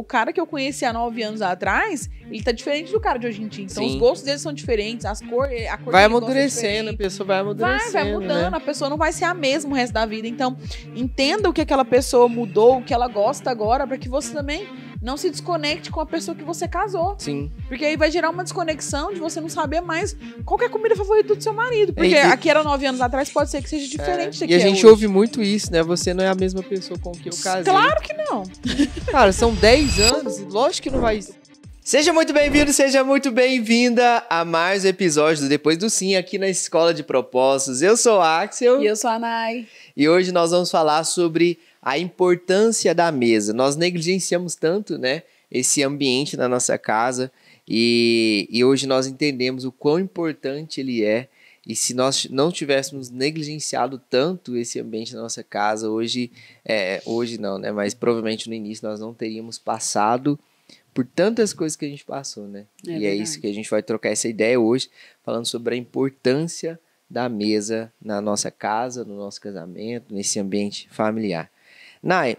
o cara que eu conheci há 9 anos atrás, ele tá diferente do cara de hoje em dia. Então, Sim. os gostos deles são diferentes, a cor Vai que ele gosta é amadurecendo, a diferente. pessoa vai amadurecendo, Vai mudando, né? a pessoa não vai ser a mesma o resto da vida. Então, entenda o que aquela pessoa mudou, o que ela gosta agora, para que você também não se desconecte com a pessoa que você casou. Sim. Porque aí vai gerar uma desconexão de você não saber mais qual que é a comida favorita do seu marido. Porque aqui era 9 anos atrás, pode ser que seja diferente daqui. E a gente hoje. ouve muito isso, né? Você não é a mesma pessoa com que eu casei. Claro que não. Cara, são 10 anos e lógico que não vai... Seja muito bem-vindo, seja muito bem-vinda a mais um episódio do Depois do Sim, aqui na Escola de Propósitos. Eu sou o Axel. E eu sou a Nay. E hoje nós vamos falar sobre a importância da mesa. Nós negligenciamos tanto, né, esse ambiente na nossa casa e hoje nós entendemos o quão importante ele é. E se nós não tivéssemos negligenciado tanto esse ambiente na nossa casa, hoje não, né, mas provavelmente no início nós não teríamos passado por tantas coisas que a gente passou, né? E verdade. É isso que a gente vai trocar essa ideia hoje, falando sobre a importância da mesa na nossa casa, no nosso casamento, nesse ambiente familiar. Nay,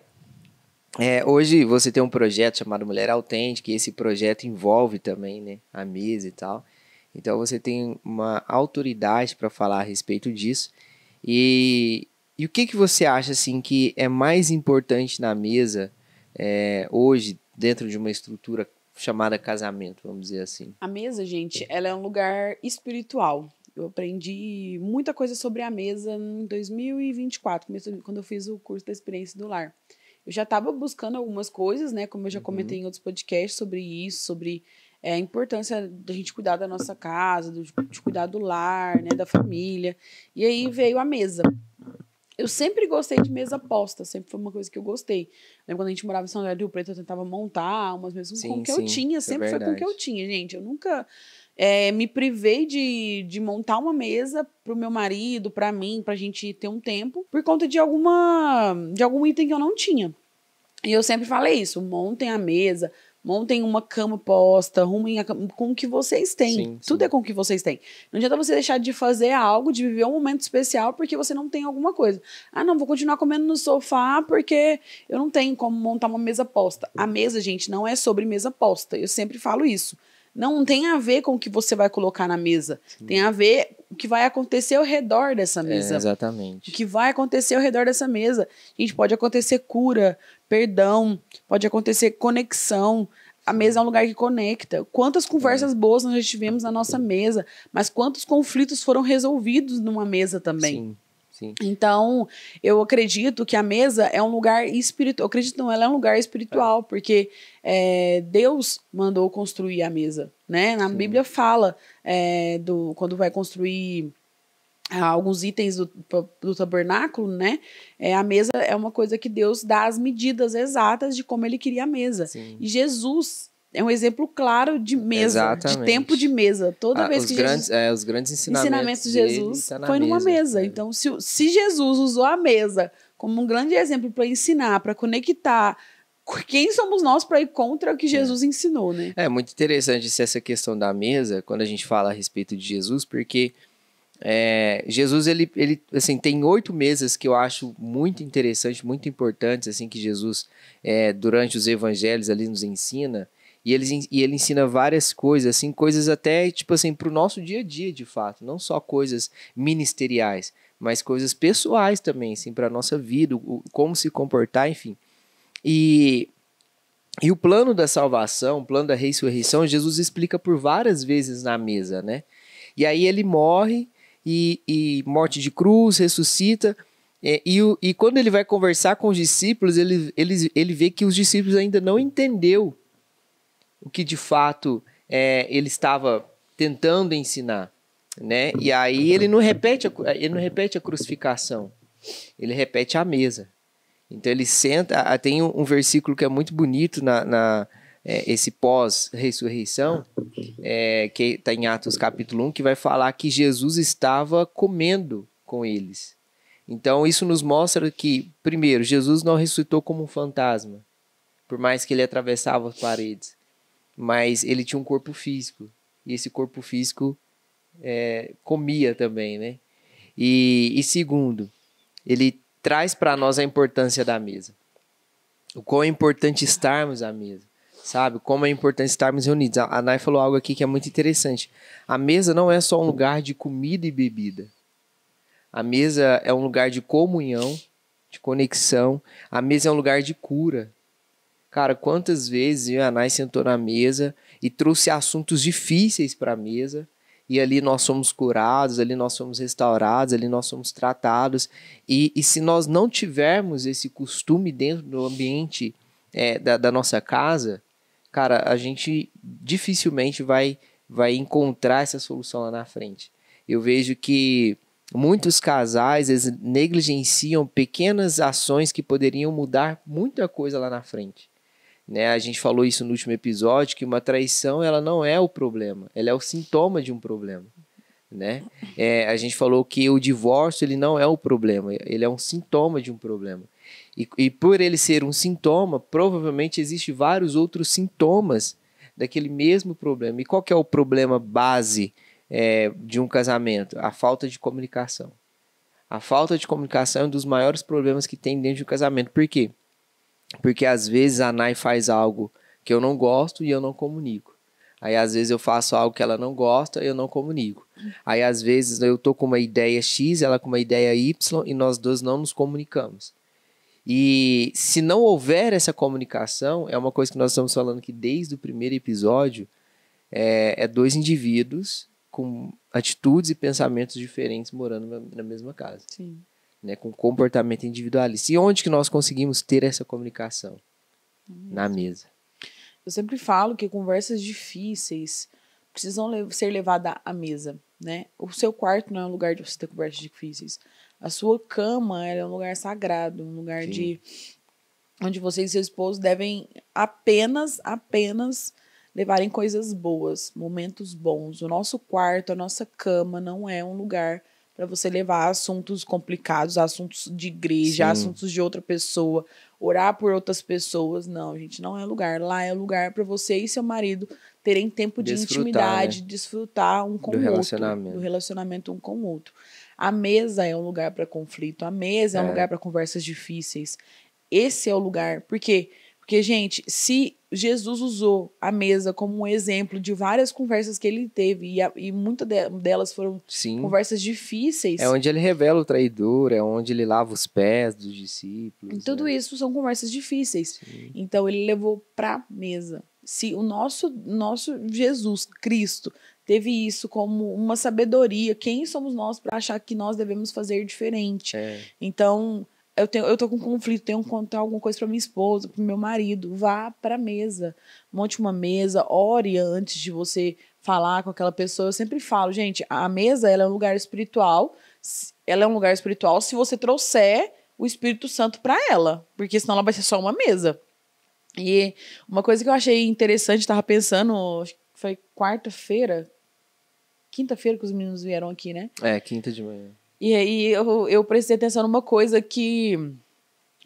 hoje você tem um projeto chamado Mulher Autêntica, e esse projeto envolve também, né, a mesa e tal. Então você tem uma autoridade para falar a respeito disso. E o que você acha assim, que é mais importante na mesa hoje, dentro de uma estrutura chamada casamento, vamos dizer assim? A mesa, gente, ela é um lugar espiritual. Eu aprendi muita coisa sobre a mesa em 2024, quando eu fiz o curso da experiência do lar. Eu já estava buscando algumas coisas, né? Como eu já comentei em outros podcasts sobre isso, sobre a importância da gente cuidar da nossa casa, de cuidar do lar, né? Da família. E aí veio a mesa. Eu sempre gostei de mesa posta, sempre foi uma coisa que eu gostei. Lembro quando a gente morava em São José do Rio Preto, eu tentava montar umas mesas com o que eu tinha, sempre foi com o que eu tinha, gente. Eu nunca me privei de montar uma mesa pro meu marido, pra mim, pra gente ter um tempo, por conta de algum item que eu não tinha. E eu sempre falei isso, montem a mesa, montem uma cama posta, arrumem a cama com o que vocês têm. Sim, Tudo é com o que vocês têm. Não adianta você deixar de fazer algo, de viver um momento especial porque você não tem alguma coisa. Ah, não, vou continuar comendo no sofá porque eu não tenho como montar uma mesa posta. A mesa, gente, não é sobre mesa posta. Eu sempre falo isso. Não tem a ver com o que você vai colocar na mesa. Sim. Tem a ver com o que vai acontecer ao redor dessa mesa. Exatamente. O que vai acontecer ao redor dessa mesa. Gente, pode acontecer cura, perdão, pode acontecer conexão. A mesa é um lugar que conecta. Quantas conversas boas nós já tivemos na nossa mesa, mas quantos conflitos foram resolvidos numa mesa também. Sim. Sim. Então, eu acredito que a mesa é um lugar espiritual. Ela é um lugar espiritual, porque Deus mandou construir a mesa, né? Na Bíblia fala quando vai construir alguns itens do tabernáculo, né? A mesa é uma coisa que Deus dá as medidas exatas de como ele queria a mesa. Sim. E Jesus é um exemplo claro de mesa, Exatamente. de tempo de mesa. Toda vez que os grandes ensinamentos de Jesus foi numa mesa. Então, se Jesus usou a mesa como um grande exemplo para ensinar, para conectar, quem somos nós para ir contra o que Jesus ensinou, né? É muito interessante essa questão da mesa, quando a gente fala a respeito de Jesus, porque Jesus, ele assim, tem 8 mesas que eu acho muito interessantes, muito importantes, assim, que Jesus, durante os evangelhos ali nos ensina, e ele ensina várias coisas, assim, coisas até, tipo assim, pro nosso dia a dia, de fato, não só coisas ministeriais, mas coisas pessoais também, assim, pra nossa vida, como se comportar, enfim. E o plano da salvação, o plano da ressurreição, Jesus explica por várias vezes na mesa, né? E aí ele morre, e morte de cruz, ressuscita, e quando ele vai conversar com os discípulos, ele vê que os discípulos ainda não entenderam o que de fato ele estava tentando ensinar, né? E aí ele não repete a crucificação, ele repete a mesa. Então ele senta, tem um versículo que é muito bonito esse pós-ressurreição, que está em Atos capítulo 1, que vai falar que Jesus estava comendo com eles. Então isso nos mostra que, primeiro, Jesus não ressuscitou como um fantasma, por mais que ele atravessava as paredes, mas ele tinha um corpo físico, e esse corpo físico comia também, né? E segundo, ele traz para nós a importância da mesa, o quão é importante estarmos à mesa. sabe? Como é importante estarmos reunidos. A Nay falou algo aqui que é muito interessante. A mesa não é só um lugar de comida e bebida. A mesa é um lugar de comunhão, de conexão. A mesa é um lugar de cura. Cara, quantas vezes eu e a Nay sentou na mesa e trouxe assuntos difíceis para a mesa, e ali nós somos curados, ali nós somos restaurados, ali nós somos tratados. E se nós não tivermos esse costume dentro do ambiente da nossa casa, cara, a gente dificilmente vai encontrar essa solução lá na frente. Eu vejo que muitos casais eles negligenciam pequenas ações que poderiam mudar muita coisa lá na frente. Né? A gente falou isso no último episódio, que uma traição ela não é o problema, ela é o sintoma de um problema. Né? A gente falou que o divórcio ele não é o problema, ele é um sintoma de um problema. E por ele ser um sintoma, provavelmente existem vários outros sintomas daquele mesmo problema. E qual que é o problema base de um casamento? A falta de comunicação. A falta de comunicação é um dos maiores problemas que tem dentro de um casamento. Por quê? Porque às vezes a Nay faz algo que eu não gosto e eu não comunico. Aí às vezes eu faço algo que ela não gosta e eu não comunico. Aí às vezes eu tô com uma ideia X, ela com uma ideia Y e nós dois não nos comunicamos. E se não houver essa comunicação, é uma coisa que nós estamos falando aqui desde o primeiro episódio, é dois indivíduos com atitudes e pensamentos diferentes morando na mesma casa. Sim. Né, com comportamento individualista. E onde que nós conseguimos ter essa comunicação? Na mesa. Eu sempre falo que conversas difíceis precisam ser levadas à mesa, né? O seu quarto não é um lugar de você ter conversas difíceis. A sua cama é um lugar sagrado, um lugar onde você e seu esposo devem apenas levarem coisas boas, momentos bons. O nosso quarto, a nossa cama não é um lugar para você levar assuntos complicados, assuntos de igreja, assuntos de outra pessoa, orar por outras pessoas. Não, gente, não é lugar. Lá é lugar para você e seu marido terem tempo de intimidade, desfrutar um com o outro, do relacionamento um com o outro. A mesa é um lugar para conflito, a mesa é um lugar para conversas difíceis. Esse é o lugar. Por quê? Porque, gente, se Jesus usou a mesa como um exemplo de várias conversas que ele teve, e muitas delas foram conversas difíceis. É onde ele revela o traidor, é onde ele lava os pés dos discípulos. E tudo isso são conversas difíceis. Sim. Então, ele levou para a mesa. Se o nosso Jesus Cristo teve isso como uma sabedoria, quem somos nós para achar que nós devemos fazer diferente? Então, eu tô com conflito, tenho que contar alguma coisa para minha esposa, para meu marido. Vá para a mesa, monte uma mesa, ore antes de você falar com aquela pessoa. Eu sempre falo, gente, a mesa ela é um lugar espiritual. Ela é um lugar espiritual se você trouxer o Espírito Santo para ela, porque senão ela vai ser só uma mesa. E uma coisa que eu achei interessante, estava pensando, acho que foi quinta-feira que os meninos vieram aqui, né? Quinta de manhã. E aí eu prestei atenção numa coisa que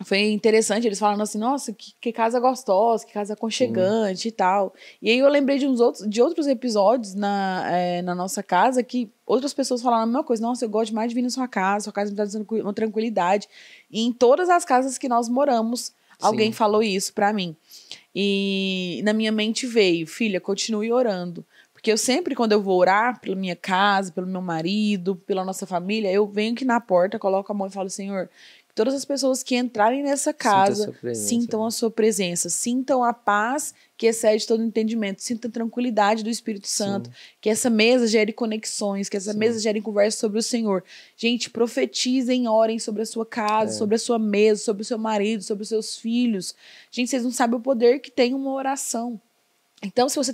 foi interessante. Eles falando assim, nossa, que casa gostosa, que casa aconchegante e tal. E aí eu lembrei de outros episódios na nossa casa que outras pessoas falaram a mesma coisa. Nossa, eu gosto demais de vir na sua casa me dá uma tranquilidade. E em todas as casas que nós moramos, alguém falou isso pra mim. E na minha mente veio, filha, continue orando. Porque eu sempre, quando eu vou orar pela minha casa, pelo meu marido, pela nossa família, eu venho aqui na porta, coloco a mão e falo, Senhor, que todas as pessoas que entrarem nessa casa sintam a sua presença, sintam a paz que excede todo entendimento, sintam a tranquilidade do Espírito Santo, que essa mesa gere conexões, que essa mesa gere conversa sobre o Senhor. Gente, profetizem, orem sobre a sua casa, sobre a sua mesa, sobre o seu marido, sobre os seus filhos. Gente, vocês não sabem o poder que tem uma oração. Então, se você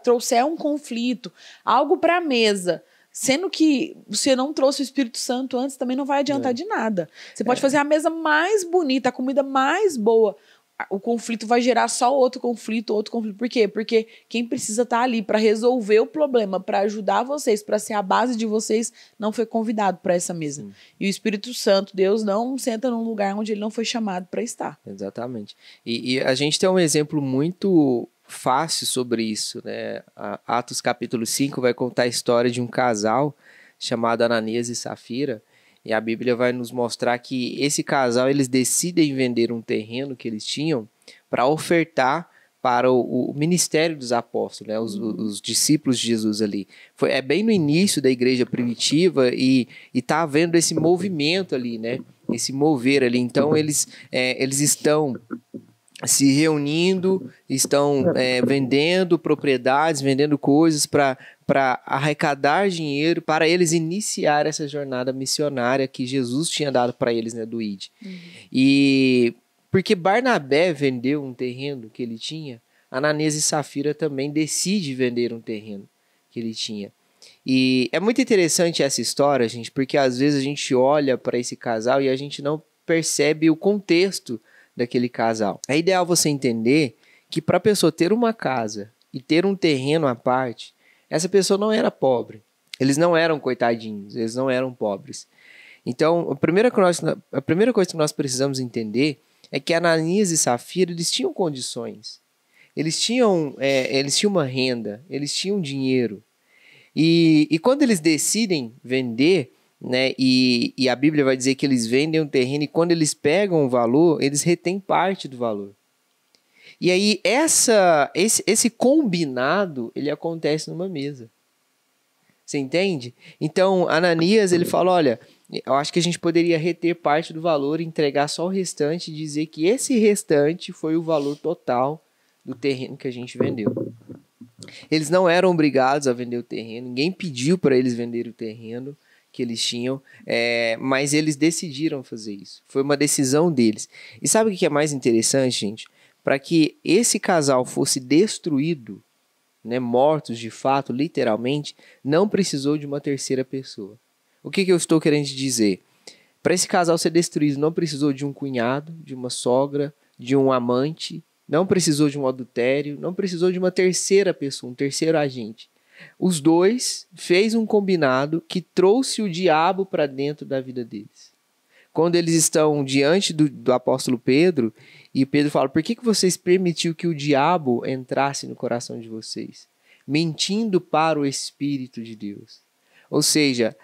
trouxer um conflito, algo para a mesa, sendo que você não trouxe o Espírito Santo antes, também não vai adiantar de nada. Você pode fazer a mesa mais bonita, a comida mais boa. O conflito vai gerar só outro conflito. Por quê? Porque quem precisa estar ali para resolver o problema, para ajudar vocês, para ser a base de vocês, não foi convidado para essa mesa. E o Espírito Santo, Deus, não senta num lugar onde ele não foi chamado para estar. Exatamente. E a gente tem um exemplo muito fácil sobre isso, né? Atos capítulo 5 vai contar a história de um casal chamado Ananias e Safira, e a Bíblia vai nos mostrar que esse casal, eles decidem vender um terreno que eles tinham para ofertar para o ministério dos apóstolos, né? Os discípulos de Jesus ali. É bem no início da igreja primitiva e tá havendo esse movimento ali, né? Esse mover ali. Então, eles estão se reunindo, estão vendendo propriedades, vendendo coisas para arrecadar dinheiro, para eles iniciar essa jornada missionária que Jesus tinha dado para eles, né, do ID. E porque Barnabé vendeu um terreno que ele tinha, Ananias e Safira também decidem vender um terreno que ele tinha. E é muito interessante essa história, gente, porque às vezes a gente olha para esse casal e a gente não percebe o contexto daquele casal. É ideal você entender que para a pessoa ter uma casa e ter um terreno à parte, essa pessoa não era pobre. Eles não eram coitadinhos, eles não eram pobres. Então, a primeira coisa que nós precisamos entender é que Ananias e Safira, eles tinham condições. Eles tinham uma renda, eles tinham dinheiro. E quando eles decidem vender, né, e a Bíblia vai dizer que eles vendem um terreno e quando eles pegam o valor, eles retêm parte do valor. E aí esse combinado, ele acontece numa mesa. Você entende? Então, Ananias, ele fala, olha, eu acho que a gente poderia reter parte do valor, entregar só o restante e dizer que esse restante foi o valor total do terreno que a gente vendeu. Eles não eram obrigados a vender o terreno, ninguém pediu para eles venderem o terreno que eles tinham, mas eles decidiram fazer isso. Foi uma decisão deles. E sabe o que é mais interessante, gente? Para que esse casal fosse destruído, né, mortos de fato, literalmente, não precisou de uma terceira pessoa. O que eu estou querendo dizer? Para esse casal ser destruído, não precisou de um cunhado, de uma sogra, de um amante, não precisou de um adultério, não precisou de uma terceira pessoa, um terceiro agente. Os dois fez um combinado que trouxe o diabo para dentro da vida deles. Quando eles estão diante do apóstolo Pedro, e Pedro fala, por que vocês permitiu que o diabo entrasse no coração de vocês? Mentindo para o Espírito de Deus. Ou seja,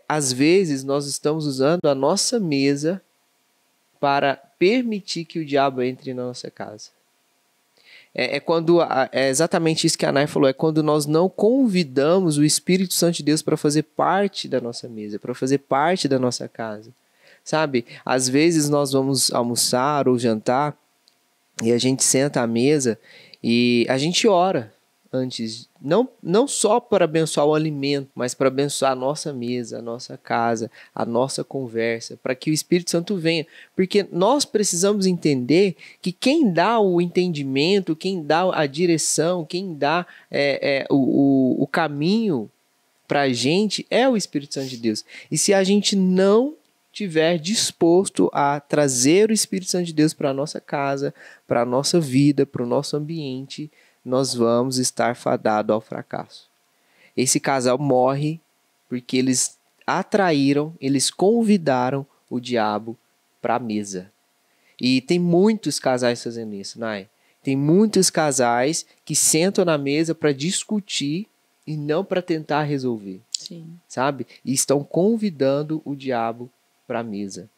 às vezes nós estamos usando a nossa mesa para permitir que o diabo entre na nossa casa. É exatamente isso que a Nay falou, é quando nós não convidamos o Espírito Santo de Deus para fazer parte da nossa mesa, para fazer parte da nossa casa. Sabe, às vezes nós vamos almoçar ou jantar e a gente senta à mesa e a gente ora antes, não só para abençoar o alimento, mas para abençoar a nossa mesa, a nossa casa, a nossa conversa, para que o Espírito Santo venha. Porque nós precisamos entender que quem dá o entendimento, quem dá a direção, quem dá o caminho para a gente é o Espírito Santo de Deus. E se a gente não estiver disposto a trazer o Espírito Santo de Deus para a nossa casa, para a nossa vida, para o nosso ambiente, nós vamos estar fadados ao fracasso. Esse casal morre porque eles atraíram, eles convidaram o diabo para a mesa. E tem muitos casais fazendo isso, Nay. Tem muitos casais que sentam na mesa para discutir e não para tentar resolver. Sim. Sabe? E estão convidando o diabo para a mesa.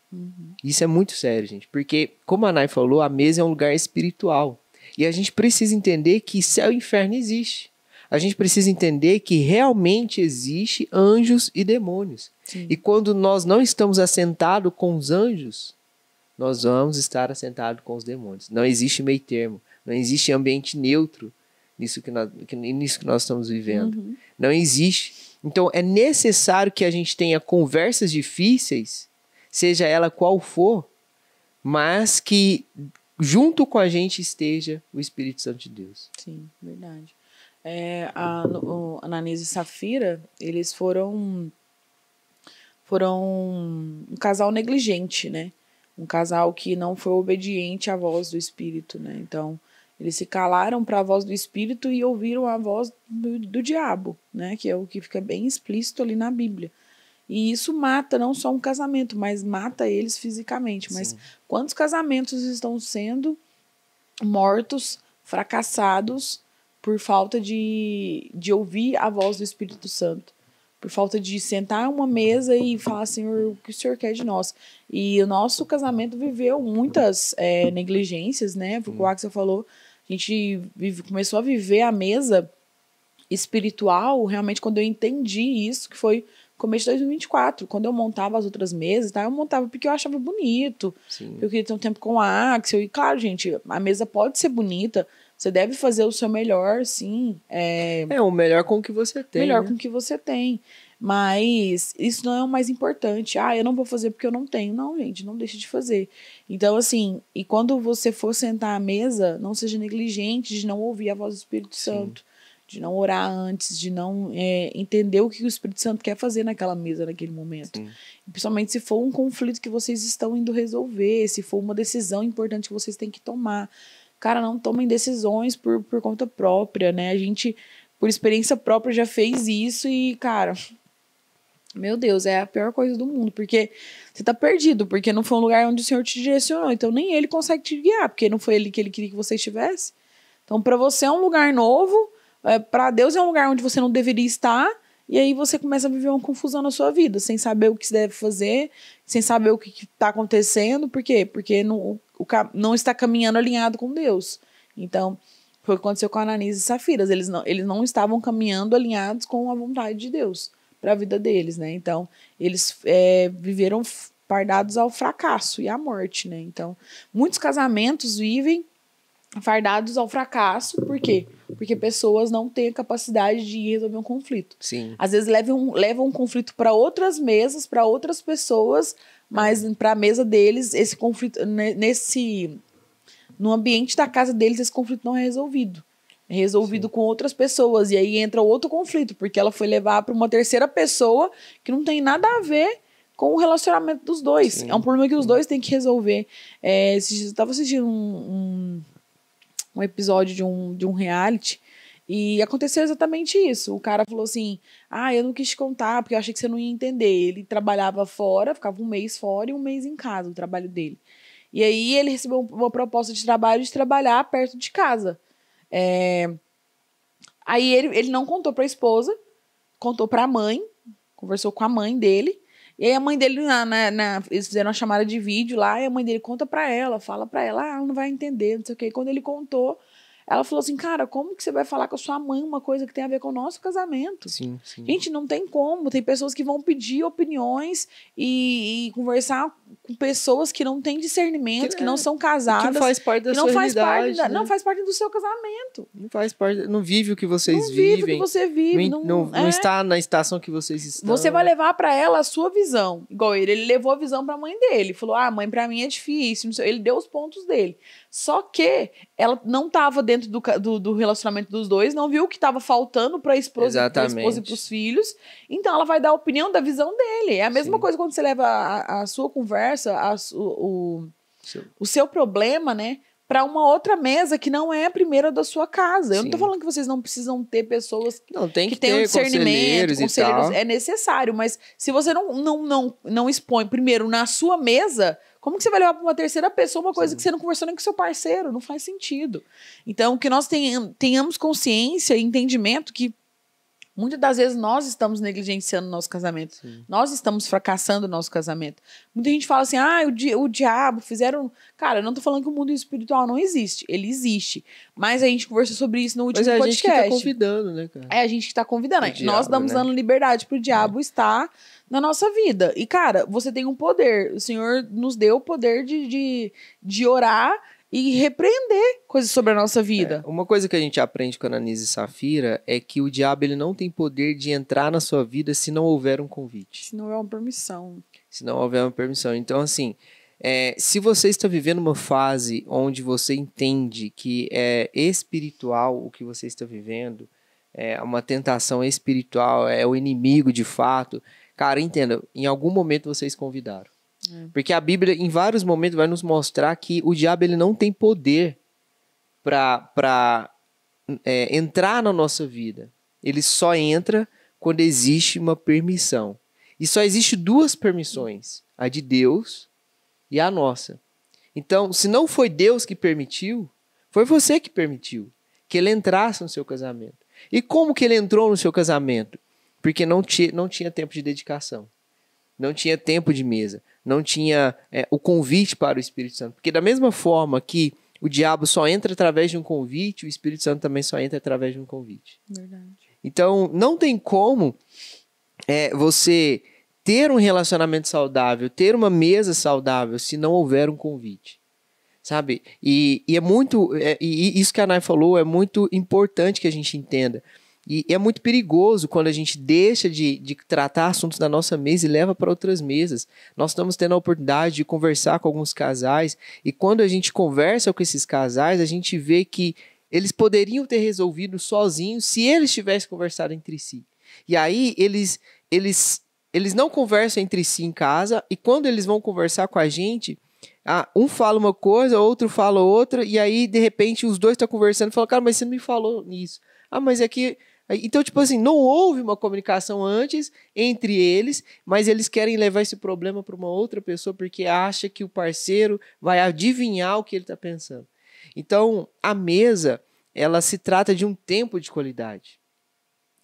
Isso é muito sério, gente. Porque, como a Nay falou, a mesa é um lugar espiritual. E a gente precisa entender que céu e inferno existe. A gente precisa entender que realmente existe anjos e demônios. Sim. E quando nós não estamos assentados com os anjos, nós vamos estar assentados com os demônios. Não existe meio termo. Não existe ambiente neutro nisso que nós estamos vivendo. Não existe. Então é necessário que a gente tenha conversas difíceis, seja ela qual for, mas que junto com a gente esteja o Espírito Santo de Deus. Sim, verdade. Ananias e Safira, eles foram um casal negligente, né? Um casal que não foi obediente à voz do Espírito, né? Então, eles se calaram para a voz do Espírito e ouviram a voz do diabo, né? Que é o que fica bem explícito ali na Bíblia. E isso mata não só um casamento, mas mata eles fisicamente. Mas sim, quantos casamentos estão sendo mortos, fracassados, por falta de ouvir a voz do Espírito Santo? Por falta de sentar em uma mesa e falar, Senhor, o que o Senhor quer de nós? E o nosso casamento viveu muitas negligências, né? Porque o Axel falou, A gente começou a viver a mesa espiritual, realmente, quando eu entendi isso, que foi começo de 2024. Quando eu montava as outras mesas, tá? Eu montava porque eu achava bonito. Sim. Eu queria ter um tempo com a Axel. E, claro, gente, a mesa pode ser bonita. Você deve fazer o seu melhor, sim. O melhor com o que você tem. Melhor né? com o que você tem. Mas isso não é o mais importante. Ah, eu não vou fazer porque eu não tenho. Não, gente, não deixe de fazer. Então, assim, e quando você for sentar à mesa, não seja negligente de não ouvir a voz do Espírito Santo, de não orar antes, de não entender o que o Espírito Santo quer fazer naquela mesa, naquele momento. Principalmente se for um conflito que vocês estão indo resolver, se for uma decisão importante que vocês têm que tomar. Cara, não tomem decisões por conta própria, né? A gente, por experiência própria, já fez isso e, cara, meu Deus, é a pior coisa do mundo, porque você tá perdido, porque não foi um lugar onde o Senhor te direcionou, então nem ele consegue te guiar, porque não foi ele que ele queria que você estivesse. Então, para você é um lugar novo, para Deus é um lugar onde você não deveria estar, e aí você começa a viver uma confusão na sua vida, sem saber o que você deve fazer, sem saber o que está acontecendo. Por quê? Porque não está caminhando alinhado com Deus. Então, foi o que aconteceu com Ananias e Safiras. Eles não estavam caminhando alinhados com a vontade de Deus para a vida deles, né? Então, eles viveram fardados ao fracasso e à morte, né? Então, muitos casamentos vivem fardados ao fracasso. Por quê? Porque pessoas não têm a capacidade de resolver um conflito. Sim. Às vezes levam um conflito para outras mesas, para outras pessoas, mas para a mesa deles, esse conflito, no ambiente da casa deles, esse conflito não é resolvido. É resolvido com outras pessoas. E aí entra outro conflito, porque ela foi levar para uma terceira pessoa que não tem nada a ver com o relacionamento dos dois. É um problema que os dois têm que resolver. Eu estava assistindo um episódio de um reality e aconteceu exatamente isso. O cara falou assim, eu não quis te contar porque eu achei que você não ia entender. Ele trabalhava fora, ficava um mês fora e um mês em casa, o trabalho dele. E aí ele recebeu uma proposta de trabalho de trabalhar perto de casa. Aí ele não contou para a esposa, contou para a mãe, conversou com a mãe dele. E aí a mãe dele, eles fizeram uma chamada de vídeo lá, e a mãe dele conta pra ela, fala pra ela, ela não vai entender, não sei o quê. E quando ele contou, ela falou assim, cara, como que você vai falar com a sua mãe uma coisa que tem a ver com o nosso casamento? Sim. Gente, não tem como. Tem pessoas que vão pedir opiniões e conversar com pessoas que não têm discernimento, que não são casadas. Que não faz parte da sua realidade. Não faz parte do seu casamento. Não faz parte, não vive o que vocês vivem. vivem. Não vive o que você vive. Não está na estação que vocês estão. Você vai levar pra ela a sua visão. Igual ele levou a visão pra mãe dele. Falou, mãe, pra mim é difícil. Ele deu os pontos dele. Só que ela não estava dentro do relacionamento dos dois, não viu o que estava faltando para a esposa e para os filhos. Então ela vai dar a opinião da visão dele. É a mesma coisa quando você leva a sua conversa, o seu problema, né, para uma outra mesa que não é a primeira da sua casa. Eu não estou falando que vocês não precisam ter pessoas que tenham discernimento, conselheiros. É necessário, mas se você não expõe primeiro na sua mesa, como que você vai levar para uma terceira pessoa uma coisa que você não conversou nem com seu parceiro? Não faz sentido. Então, que nós tenhamos consciência e entendimento que muitas das vezes nós estamos negligenciando o nosso casamento. Nós estamos fracassando o nosso casamento. Muita gente fala assim, o diabo fizeram... Cara, eu não tô falando que o mundo espiritual não existe. Ele existe. Mas a gente conversou sobre isso no último podcast. Mas a gente que tá convidando, né, cara? A gente que tá convidando. Nós estamos dando liberdade pro diabo estar na nossa vida. E, cara, você tem um poder. O Senhor nos deu o poder de orar e repreender coisas sobre a nossa vida. Uma coisa que a gente aprende com Ananias e Safira é que o diabo ele não tem poder de entrar na sua vida se não houver um convite. Se não houver uma permissão. Se não houver uma permissão. Então, assim, se você está vivendo uma fase onde você entende que é espiritual o que você está vivendo, é uma tentação espiritual, é o inimigo de fato, cara, entenda, em algum momento vocês convidaram. Porque a Bíblia, em vários momentos, vai nos mostrar que o diabo ele não tem poder para entrar na nossa vida. Ele só entra quando existe uma permissão. E só existe duas permissões, a de Deus e a nossa. Então, se não foi Deus que permitiu, foi você que permitiu que ele entrasse no seu casamento. E como que ele entrou no seu casamento? Porque não tinha tempo de dedicação. Não tinha tempo de mesa. Não tinha o convite para o Espírito Santo. Porque da mesma forma que o diabo só entra através de um convite, o Espírito Santo também só entra através de um convite. Verdade. Então, não tem como você ter um relacionamento saudável, ter uma mesa saudável, se não houver um convite. Sabe? E é muito... E isso que a Nay falou é muito importante que a gente entenda. E é muito perigoso quando a gente deixa de tratar assuntos da nossa mesa e leva para outras mesas. Nós estamos tendo a oportunidade de conversar com alguns casais, e quando a gente conversa com esses casais, a gente vê que eles poderiam ter resolvido sozinhos se eles tivessem conversado entre si. E aí eles não conversam entre si em casa, e quando eles vão conversar com a gente, um fala uma coisa, outro fala outra, e aí de repente os dois estão conversando e falam, cara, mas você não me falou nisso. Mas é que... Então, tipo assim, não houve uma comunicação antes entre eles, mas eles querem levar esse problema para uma outra pessoa porque acha que o parceiro vai adivinhar o que ele está pensando. Então, a mesa, ela se trata de um tempo de qualidade.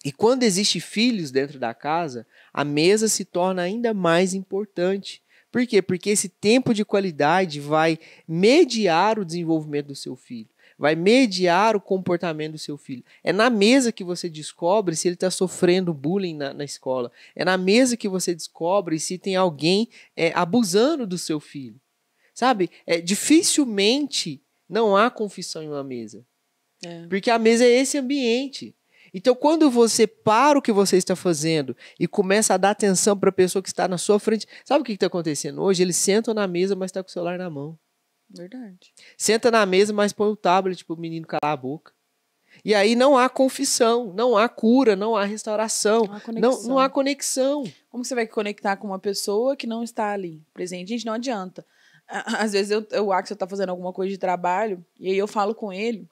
E quando existem filhos dentro da casa, a mesa se torna ainda mais importante. Por quê? Porque esse tempo de qualidade vai mediar o desenvolvimento do seu filho. Vai mediar o comportamento do seu filho. É na mesa que você descobre se ele está sofrendo bullying na escola. É na mesa que você descobre se tem alguém abusando do seu filho. Sabe? Dificilmente não há confissão em uma mesa. Porque a mesa é esse ambiente. Então, quando você para o que você está fazendo e começa a dar atenção para a pessoa que está na sua frente, sabe o que está acontecendo hoje? Eles sentam na mesa, mas está com o celular na mão. Verdade. Senta na mesa, mas põe o tablet para o menino calar a boca. E aí não há confissão, não há cura, não há restauração, não há conexão. Como você vai conectar com uma pessoa que não está ali presente? Gente, não adianta. Às vezes o Axel tá fazendo alguma coisa de trabalho, e aí eu falo com ele,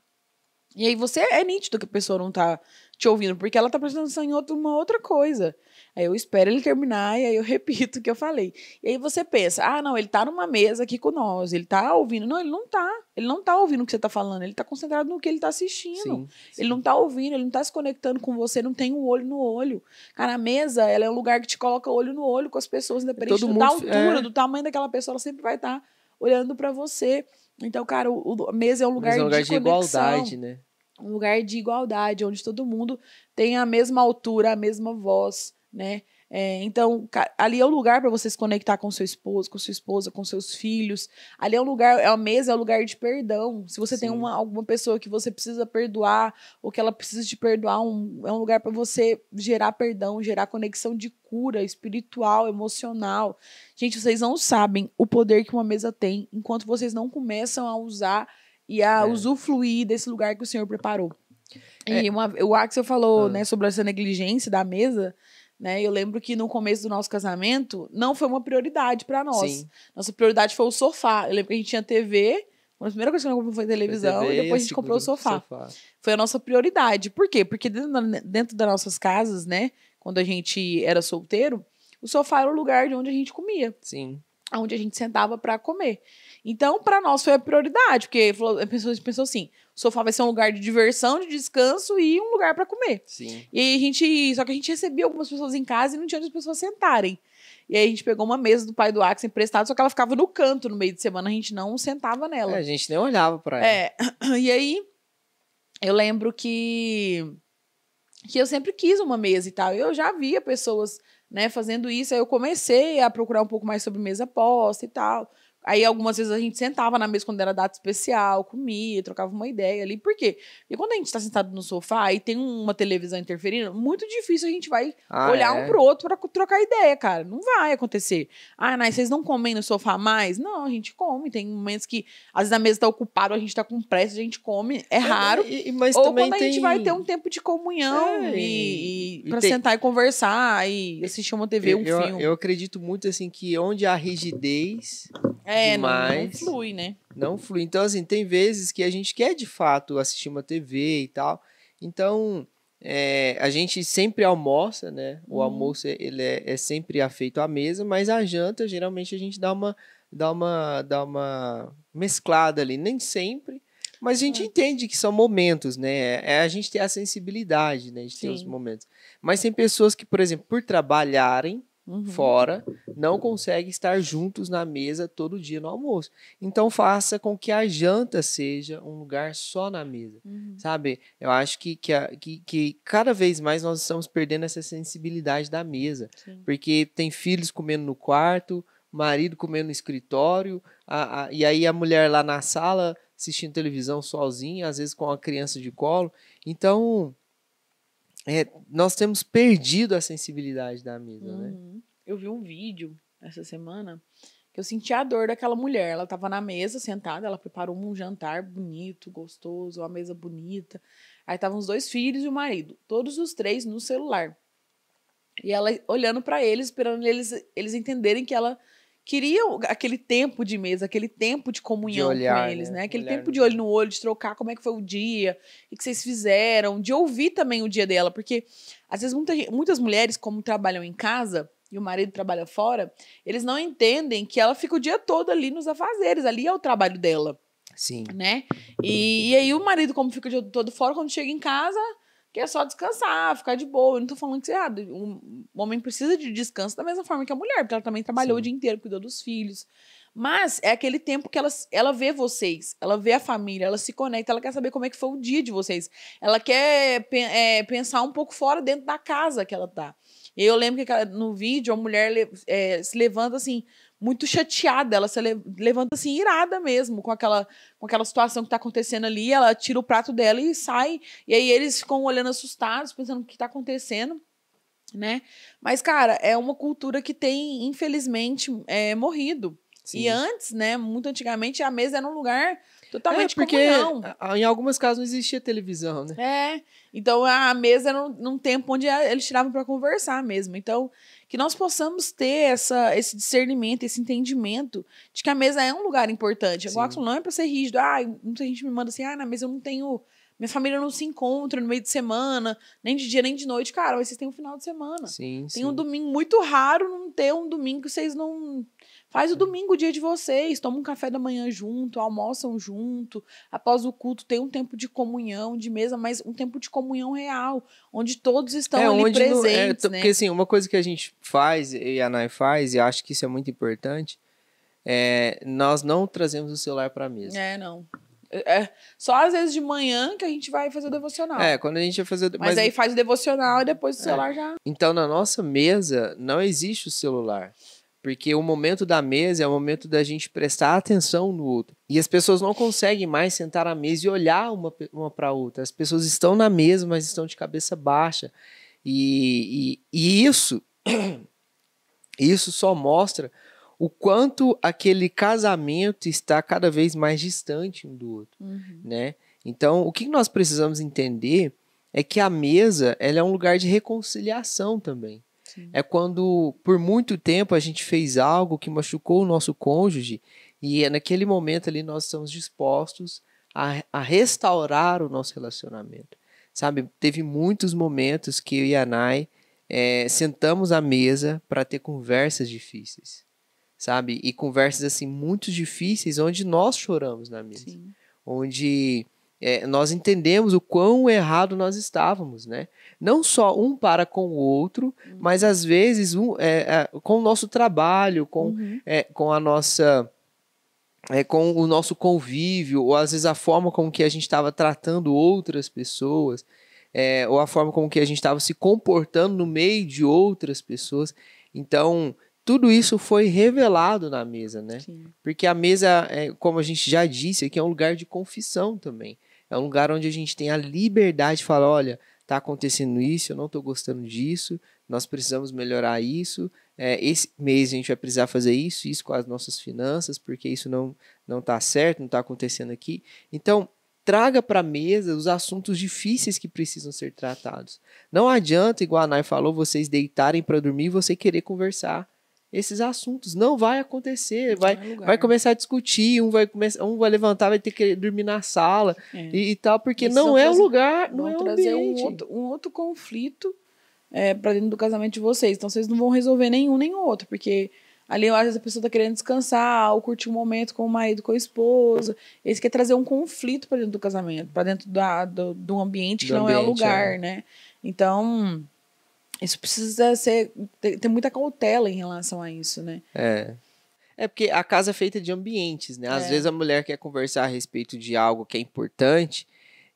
e aí você é nítido que a pessoa não tá te ouvindo, porque ela tá prestando atenção em uma outra coisa. Aí eu espero ele terminar e aí eu repito o que eu falei. E aí você pensa, não, ele tá numa mesa aqui com nós, ele tá ouvindo. Não, ele não tá. Ele não tá ouvindo o que você tá falando, ele tá concentrado no que ele tá assistindo. Sim. Ele não tá ouvindo, ele não tá se conectando com você, não tem um olho no olho. Cara, a mesa, ela é um lugar que te coloca olho no olho com as pessoas, independente da altura, do tamanho daquela pessoa, ela sempre vai estar olhando pra você. Então, cara, a mesa é um lugar, de igualdade, né? Um lugar de igualdade, onde todo mundo tem a mesma altura, a mesma voz, né? Então, ali é o lugar para você se conectar com seu esposo, com sua esposa, com seus filhos. Ali é um lugar, a mesa é um lugar de perdão. Se você tem alguma pessoa que você precisa perdoar, ou que ela precisa te perdoar, é um lugar para você gerar perdão, gerar conexão de cura espiritual, emocional. Gente, vocês não sabem o poder que uma mesa tem enquanto vocês não começam a usar e a usufruir desse lugar que o Senhor preparou. E o Axel falou, né, sobre essa negligência da mesa, né? Eu lembro que no começo do nosso casamento não foi uma prioridade para nós. Sim. Nossa prioridade foi o sofá. Eu lembro que a gente tinha TV, a primeira coisa que nós compramos foi televisão, e depois a gente comprou o sofá. Foi a nossa prioridade. Por quê? Porque dentro das nossas casas, né, quando a gente era solteiro, o sofá era o lugar de onde a gente comia. Sim. Onde a gente sentava para comer. Então, para nós foi a prioridade, porque a pessoa pensou assim, o sofá vai ser um lugar de diversão, de descanso e um lugar para comer. Sim. E aí só que a gente recebia algumas pessoas em casa e não tinha onde as pessoas sentarem. E aí a gente pegou uma mesa do pai do Axel emprestado, só que ela ficava no canto no meio de semana, a gente não sentava nela. A gente nem olhava para ela. E aí eu lembro que eu sempre quis uma mesa e tal. Eu já via pessoas, né, fazendo isso, aí eu comecei a procurar um pouco mais sobre mesa posta e tal. Aí, algumas vezes, a gente sentava na mesa quando era data especial, comia, trocava uma ideia ali. Por quê? Porque quando a gente tá sentado no sofá e tem uma televisão interferindo, muito difícil a gente vai olhar um pro outro pra trocar ideia, cara. Não vai acontecer. Mas vocês não comem no sofá mais? Não, a gente come. Tem momentos que, às vezes, a mesa tá ocupada, a gente tá com pressa, a gente come. É raro. Mas ou também quando a gente vai ter um tempo de comunhão pra sentar e conversar e assistir uma TV, um filme. Eu acredito muito, assim, que onde há rigidez... não flui, né? Não flui. Então, assim, tem vezes que a gente quer, de fato, assistir uma TV e tal. Então, a gente sempre almoça, né? O almoço, ele é sempre feito à mesa, mas a janta, geralmente, a gente dá uma mesclada ali. Nem sempre, mas a gente entende que são momentos, né? A gente tem a sensibilidade, né? De ter os momentos. Mas tem pessoas que, por exemplo, por trabalharem, fora, não conseguem estar juntos na mesa todo dia no almoço. Então faça com que a janta seja um lugar só na mesa, sabe? Eu acho que cada vez mais nós estamos perdendo essa sensibilidade da mesa, porque tem filhos comendo no quarto, marido comendo no escritório, e aí a mulher lá na sala assistindo televisão sozinha, às vezes com a criança de colo. Então nós temos perdido a sensibilidade da mesa, né? Eu vi um vídeo essa semana que eu senti a dor daquela mulher. Ela estava na mesa, sentada, ela preparou um jantar bonito, gostoso, uma mesa bonita. Aí estavam os 2 filhos e o marido, todos os 3 no celular. E ela olhando para eles, esperando eles entenderem que ela queria aquele tempo de mesa, aquele tempo de comunhão de olhar, com eles, né? Aquele olhar tempo de olho no olho, de trocar como é que foi o dia, o que vocês fizeram, de ouvir também o dia dela, porque às vezes muitas mulheres, como trabalham em casa e o marido trabalha fora, eles não entendem que ela fica o dia todo ali nos afazeres, ali é o trabalho dela. Sim. Né? E aí o marido, como fica o dia todo fora, quando chega em casa, quer só descansar, ficar de boa. Eu não tô falando que o homem precisa de descanso da mesma forma que a mulher, porque ela também trabalhou o dia inteiro, cuidou dos filhos. Mas é aquele tempo que ela vê vocês, ela vê a família, ela se conecta, ela quer saber como é que foi o dia de vocês. Ela quer pensar um pouco fora dentro da casa que ela tá. E eu lembro que no vídeo a mulher se levanta assim, muito chateada, ela se levanta assim, irada mesmo, com aquela situação que tá acontecendo ali, ela tira o prato dela e sai, e aí eles ficam olhando assustados, pensando o que tá acontecendo, né? Mas, cara, é uma cultura que tem, infelizmente, morrido. Sim. E antes, né, muito antigamente, a mesa era um lugar totalmente porque comunhão. Em alguns casos não existia televisão, né? Então a mesa era num tempo onde eles tiravam para conversar mesmo. Então, que nós possamos ter esse discernimento, esse entendimento de que a mesa é um lugar importante. Igual não é para ser rígido. Muita gente me manda assim, na mesa eu não tenho... Minha família não se encontra no meio de semana, nem de dia, nem de noite. Cara, vocês têm um final de semana. Tem um domingo, muito raro não ter um domingo que vocês não... Faz o domingo o dia de vocês, toma um café da manhã junto, almoçam junto, após o culto tem um tempo de comunhão, de mesa, mas um tempo de comunhão real, onde todos estão ali presentes, né? Porque assim, uma coisa que a gente faz, e a Nai faz, e acho que isso é muito importante, nós não trazemos o celular para a mesa. Não. Só às vezes de manhã que a gente vai fazer o devocional. Quando a gente vai fazer... Mas aí faz o devocional e depois o celular já... Então, na nossa mesa, não existe o celular. Porque o momento da mesa é o momento da gente prestar atenção no outro. E as pessoas não conseguem mais sentar à mesa e olhar uma para a outra. As pessoas estão na mesa, mas estão de cabeça baixa. E isso só mostra o quanto aquele casamento está cada vez mais distante um do outro. Né? Então, o que nós precisamos entender é que a mesa ela é um lugar de reconciliação também. Sim. É quando, por muito tempo, a gente fez algo que machucou o nosso cônjuge e naquele momento ali nós estamos dispostos a restaurar o nosso relacionamento. Sabe, teve muitos momentos que eu e a Nai sentamos à mesa para ter conversas difíceis, sabe? E conversas assim muito difíceis onde nós choramos na mesa. Sim. Onde... nós entendemos o quão errado nós estávamos, né? Não só um para com o outro, mas às vezes com o nosso trabalho, com a nossa, com o nosso convívio, ou às vezes a forma como que a gente estava tratando outras pessoas, ou a forma como que a gente estava se comportando no meio de outras pessoas. Então, tudo isso foi revelado na mesa, né? Sim. Porque a mesa, como a gente já disse, aqui é um lugar de confissão também. É um lugar onde a gente tem a liberdade de falar, olha, tá acontecendo isso, eu não tô gostando disso, nós precisamos melhorar isso, esse mês a gente vai precisar fazer isso com as nossas finanças, porque isso não tá certo, não tá acontecendo aqui. Então, traga para a mesa os assuntos difíceis que precisam ser tratados. Não adianta, igual a Nai falou, vocês deitarem para dormir e você querer conversar esses assuntos. Não vai acontecer. Vai começar a discutir, um vai levantar, vai ter que dormir na sala e tal, porque isso não é o lugar, não é o ambiente. Um outro conflito para dentro do casamento de vocês. Então, vocês não vão resolver nenhum nem outro, porque ali, às vezes, a pessoa tá querendo descansar ou curtir um momento com o marido, com a esposa. Eles querem trazer um conflito para dentro do casamento, para dentro do ambiente que não é o lugar, né? Então... Isso precisa ter muita cautela em relação a isso, né? É porque a casa é feita de ambientes, né? Às vezes a mulher quer conversar a respeito de algo que é importante,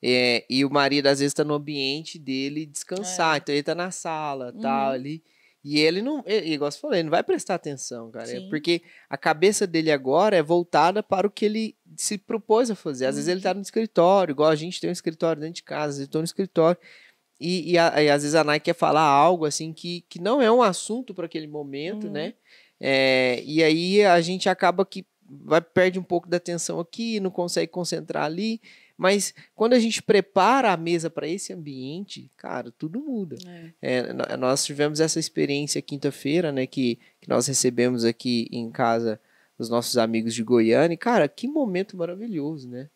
e o marido às vezes está no ambiente dele descansar. Então ele está na sala, tal, ali. E ele não, igual você falou, ele não vai prestar atenção, cara. Porque a cabeça dele agora é voltada para o que ele se propôs a fazer. Às vezes ele está no escritório, igual a gente tem um escritório dentro de casa, às vezes eu tô no escritório. E às vezes a Nai quer falar algo assim que não é um assunto para aquele momento, né? E aí a gente acaba que perde um pouco da atenção aqui, não consegue concentrar ali. Mas quando a gente prepara a mesa para esse ambiente, cara, tudo muda. Nós tivemos essa experiência quinta-feira, né? Que nós recebemos aqui em casa os nossos amigos de Goiânia. E, cara, que momento maravilhoso, né?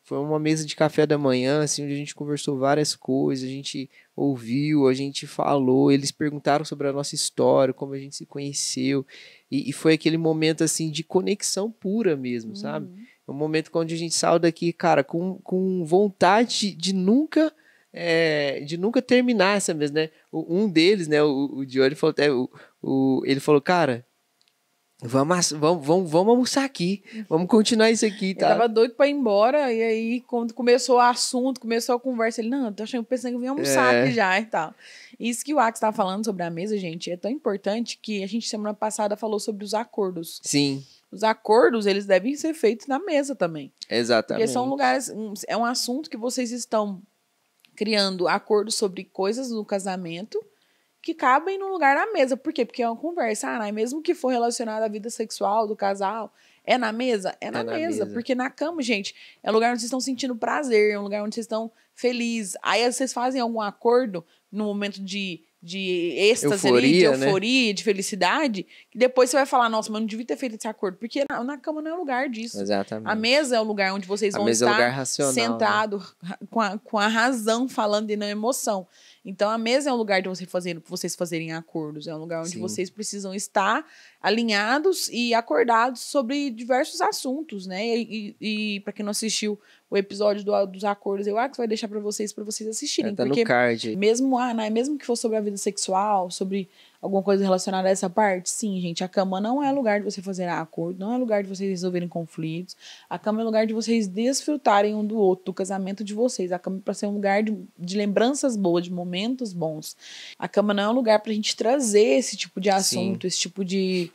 Foi uma mesa de café da manhã, assim, onde a gente conversou várias coisas, a gente ouviu, a gente falou, eles perguntaram sobre a nossa história, como a gente se conheceu, e foi aquele momento, assim, de conexão pura mesmo, sabe? Um momento onde a gente saiu daqui, cara, com vontade de nunca terminar essa mesa, né? Um deles, né, o Johnny, falou até, ele falou, cara, vamos almoçar aqui, vamos continuar isso aqui, tá? Ele tava doido pra ir embora, e aí quando começou o assunto, começou a conversa, ele, não, tô pensando que eu vim almoçar aqui já e tal. Isso que o Ax tava falando sobre a mesa, gente, é tão importante que a gente semana passada falou sobre os acordos. Sim. Os acordos, eles devem ser feitos na mesa também. Exatamente. Porque são lugares, é um assunto que vocês estão criando acordos sobre coisas no casamento, que cabem no lugar na mesa. Por quê? Porque é uma conversa. Mesmo que for relacionado à vida sexual do casal, é na mesa? É na mesa. Porque na cama, gente, é um lugar onde vocês estão sentindo prazer, é um lugar onde vocês estão felizes. Aí vocês fazem algum acordo no momento de êxtase, euforia, de euforia, de felicidade, que depois você vai falar, nossa, mas não devia ter feito esse acordo. Porque na cama não é o lugar disso. Exatamente. A mesa é o lugar onde vocês vão estar sentados, né? com a razão falando e não a emoção. Então, a mesa é um lugar de vocês fazerem acordos. É um lugar onde vocês precisam estar alinhados e acordados sobre diversos assuntos, né? E para quem não assistiu o episódio dos acordos, eu acho que vai deixar para vocês assistirem. Tá porque no card. mesmo que for sobre a vida sexual, sobre alguma coisa relacionada a essa parte, sim, gente, a cama não é lugar de você fazer acordo, não é lugar de vocês resolverem conflitos. A cama é lugar de vocês desfrutarem um do outro, do casamento de vocês. A cama é para ser um lugar de lembranças boas, de momentos bons. A cama não é um lugar pra gente trazer esse tipo de assunto, esse tipo de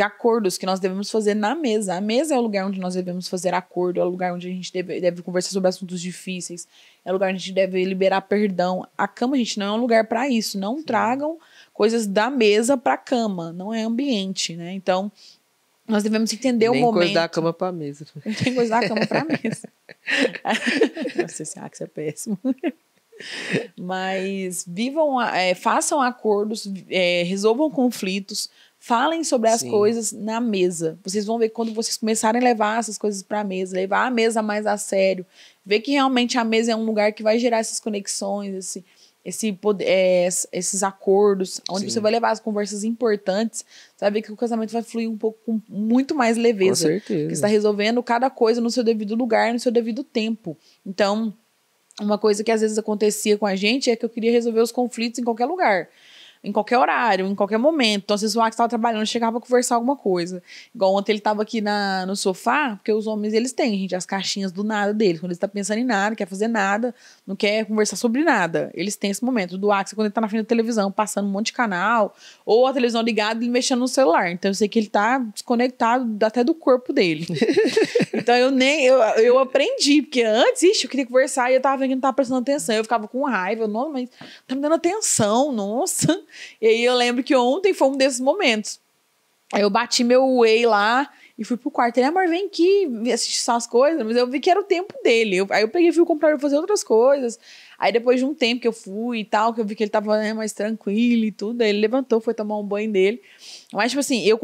acordos que nós devemos fazer na mesa. A mesa é o lugar onde nós devemos fazer acordo, é o lugar onde a gente deve conversar sobre assuntos difíceis, é o lugar onde a gente deve liberar perdão. A cama, gente, não é um lugar para isso. Não tragam coisas da mesa pra cama, não é ambiente, né? Então, nós devemos entender o momento. Nem coisa da cama pra mesa. Nem coisa da cama pra mesa. Nossa, esse Ax é péssimo. Mas façam acordos, resolvam conflitos, falem sobre as coisas na mesa. Vocês vão ver quando vocês começarem a levar essas coisas para a mesa, levar a mesa mais a sério, ver que realmente a mesa é um lugar que vai gerar essas conexões, esses acordos, onde você vai levar as conversas importantes, você vai ver que o casamento vai fluir um pouco com muito mais leveza. Com certeza. Porque você está resolvendo cada coisa no seu devido lugar, no seu devido tempo. Então, uma coisa que às vezes acontecia com a gente é que eu queria resolver os conflitos em qualquer lugar, em qualquer horário, em qualquer momento. Então, às vezes o Ax estava trabalhando, chegava para conversar alguma coisa. Igual ontem ele estava aqui no sofá, porque os homens, eles têm, gente, as caixinhas do nada deles. Quando eles estão pensando em nada, quer fazer nada, não quer conversar sobre nada. Eles têm esse momento. Do Ax, quando ele está na frente da televisão, passando um monte de canal, ou a televisão ligada, ele mexendo no celular. Então, eu sei que ele está desconectado até do corpo dele. Então, eu aprendi, porque antes, eu queria conversar e eu tava vendo que não tava prestando atenção. Eu ficava com raiva, nossa, mas tá me dando atenção, nossa. E aí eu lembro que ontem foi um desses momentos. Aí eu bati meu whey lá e fui pro quarto. Ele, amor, vem aqui assistir essas coisas. Mas eu vi que era o tempo dele. Aí eu peguei e fui comprar pra fazer outras coisas. Aí depois de um tempo que eu fui e tal, que eu vi que ele tava mais tranquilo e tudo, aí ele levantou, foi tomar um banho dele. Mas, tipo assim, eu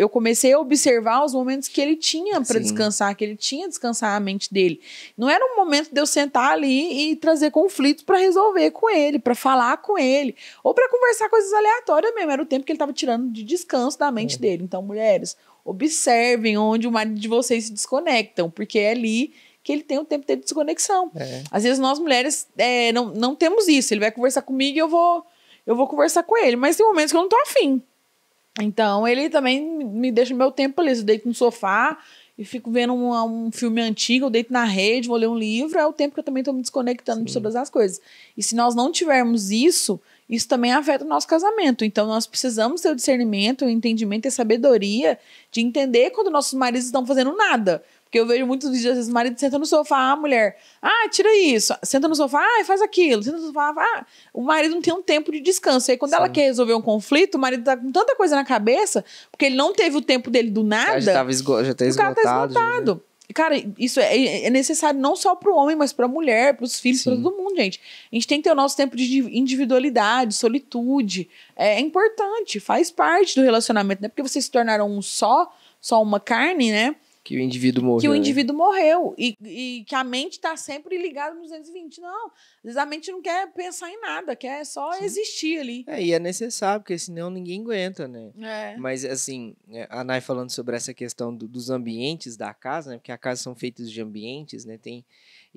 comecei a observar os momentos que ele tinha pra descansar, que ele tinha descansar a mente dele. Não era um momento de eu sentar ali e trazer conflitos pra resolver com ele, pra falar com ele, ou pra conversar coisas aleatórias mesmo. Era o tempo que ele tava tirando de descanso da mente dele. Então, mulheres, observem onde o marido de vocês se desconectam, porque é ali que ele tem o tempo dele de desconexão. Às vezes nós mulheres não temos isso. Ele vai conversar comigo e eu vou conversar com ele. Mas tem momentos que eu não tô afim. Então, ele também me deixa o meu tempo ali. Eu deito no sofá e fico vendo um filme antigo, eu deito na rede, vou ler um livro. É o tempo que eu também tô me desconectando de todas as coisas. E se nós não tivermos isso também afeta o nosso casamento. Então, nós precisamos ter o discernimento, o entendimento e a sabedoria de entender quando nossos maridos estão fazendo nada. Porque eu vejo muitos vídeos, às vezes, o marido senta no sofá, a mulher, tira isso, senta no sofá, faz aquilo, senta no sofá, o marido não tem um tempo de descanso. Aí, quando ela quer resolver um conflito, o marido tá com tanta coisa na cabeça, porque ele não teve o tempo dele do nada, já tá esgotado. Né? Cara, isso é necessário não só para o homem, mas para a mulher, para os filhos, para todo mundo, gente. A gente tem que ter o nosso tempo de individualidade, solitude. É importante, faz parte do relacionamento. Não é porque vocês se tornaram só uma carne, né? Que o indivíduo morreu. Que o indivíduo morreu. E que a mente está sempre ligada nos 220. Não, às vezes a mente não quer pensar em nada, quer só existir ali. E é necessário, porque senão ninguém aguenta, né? Mas, assim, a Nay falando sobre essa questão dos ambientes da casa, né? Porque as casas são feitas de ambientes, né?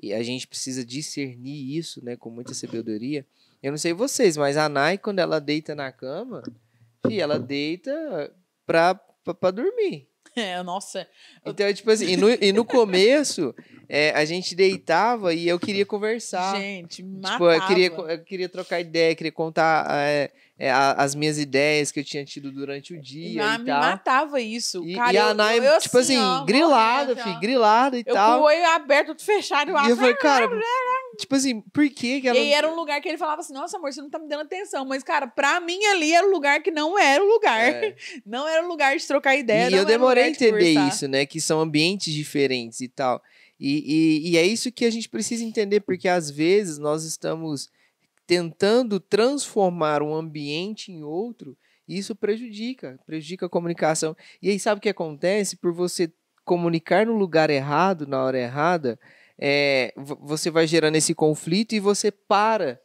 E a gente precisa discernir isso, né? Com muita sabedoria. Eu não sei vocês, mas a Nay, quando ela deita na cama, ela deita pra dormir. Nossa. Então, tipo assim, e no começo, a gente deitava e eu queria conversar. Gente, matava. Tipo, eu queria trocar ideia, queria contar as minhas ideias que eu tinha tido durante o dia e tal. Me matava isso. Cara, e a Nay, tipo assim, grilada, grilada e tal. Eu com o olho aberto, tudo fechado. E eu falei, cara, tipo assim, por que ela... E aí era um lugar que ele falava assim, nossa, amor, você não tá me dando atenção. Mas, cara, pra mim ali era um lugar que não era o lugar. Não era o lugar de trocar ideia. E eu demorei a entender isso, né? Que são ambientes diferentes e tal. E é isso que a gente precisa entender, porque às vezes nós estamos tentando transformar um ambiente em outro, e isso prejudica a comunicação. E aí sabe o que acontece? Por você comunicar no lugar errado, na hora errada, você vai gerando esse conflito e você para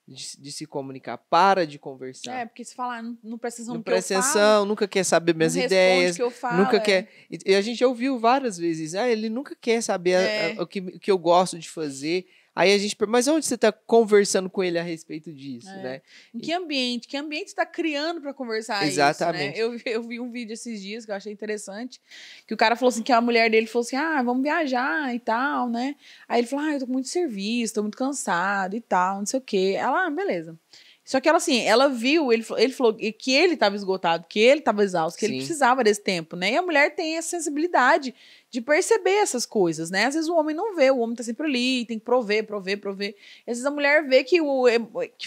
de se comunicar, para de conversar. Porque se falar, não presta atenção no que eu falo, nunca quer saber minhas ideias, que eu falo, nunca quer... E a gente já ouviu várias vezes, ele nunca quer saber o que eu gosto de fazer. Aí a gente... Mas onde você está conversando com ele a respeito disso, né? Em que ambiente? Que ambiente você está criando para conversar Exatamente. isso, né? Eu vi um vídeo esses dias que eu achei interessante, que o cara falou assim, que a mulher dele falou assim, vamos viajar e tal, né? Aí ele falou, eu tô com muito serviço, tô muito cansado e tal, não sei o quê. Ela, beleza. Só que ela, assim, ela viu, ele falou que ele estava esgotado, que ele estava exausto, que ele precisava desse tempo, né? E a mulher tem essa sensibilidade de perceber essas coisas, né? Às vezes o homem não vê, o homem tá sempre ali, tem que prover. E às vezes a mulher vê que